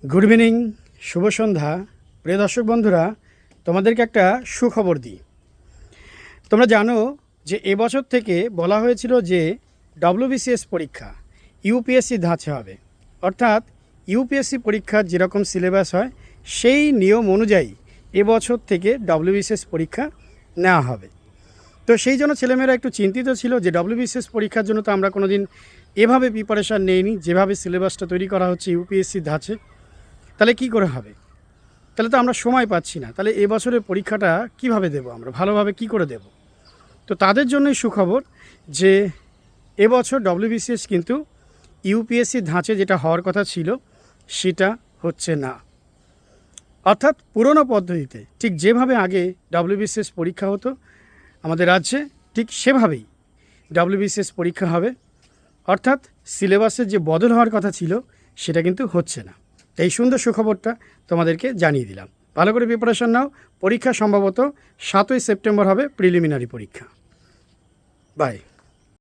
Good evening, শুভ সন্ধ্যা। প্রিয় দর্শক বন্ধুরা, তোমাদেরকে একটা সুখবর দিই। তোমরা জানো যে এবছর থেকে বলা হয়েছিল যে ডব্লিউবিসিএস পরীক্ষা ইউপিএসসি ধাঁচে হবে, অর্থাৎ ইউপিএসসি পরীক্ষার যেরকম সিলেবাস হয় সেই নিয়ম অনুযায়ী এবছর থেকে ডব্লিউবিসিএস পরীক্ষা নেওয়া হবে। তো সেই জন্য ছেলেমেয়েরা একটু চিন্তিত ছিল যে ডব্লিউবিসিএস পরীক্ষার জন্য তো আমরা কোনো দিন এভাবে প্রিপারেশান নেইনি, যেভাবে সিলেবাসটা তৈরি করা হচ্ছে ইউপিএসসি ধাঁচে। তাহলে কি করে হবে? তাহলে তো আমরা সময় পাচ্ছি না। তাহলে এবছরের পরীক্ষাটা কিভাবে দেব, আমরা ভালোভাবে কি করে দেব? তো তাদের জন্যই সুখবর যে এবছর ডব্লিউবিসিএস কিন্তু ইউপিএসসি ধাঁচে যেটা হওয়ার কথা ছিল সেটা হচ্ছে না। অর্থাৎ পুরনো পদ্ধতিতে ঠিক যেভাবে আগে ডব্লিউবিসিএস পরীক্ষা হতো আমাদের রাজ্যে, ঠিক সেভাবেই ডব্লিউবিসিএস পরীক্ষা হবে। অর্থাৎ সিলেবাসের যে বদল হওয়ার কথা ছিল সেটা কিন্তু হচ্ছে না। এই সুন্দর সুখবরটা তোমাদেরকে জানিয়ে দিলাম। ভালো করে প্রিপারেশন নাও। পরীক্ষা সম্ভবত 7ই সেপ্টেম্বর হবে, প্রিলিমিনারি পরীক্ষা। বাই।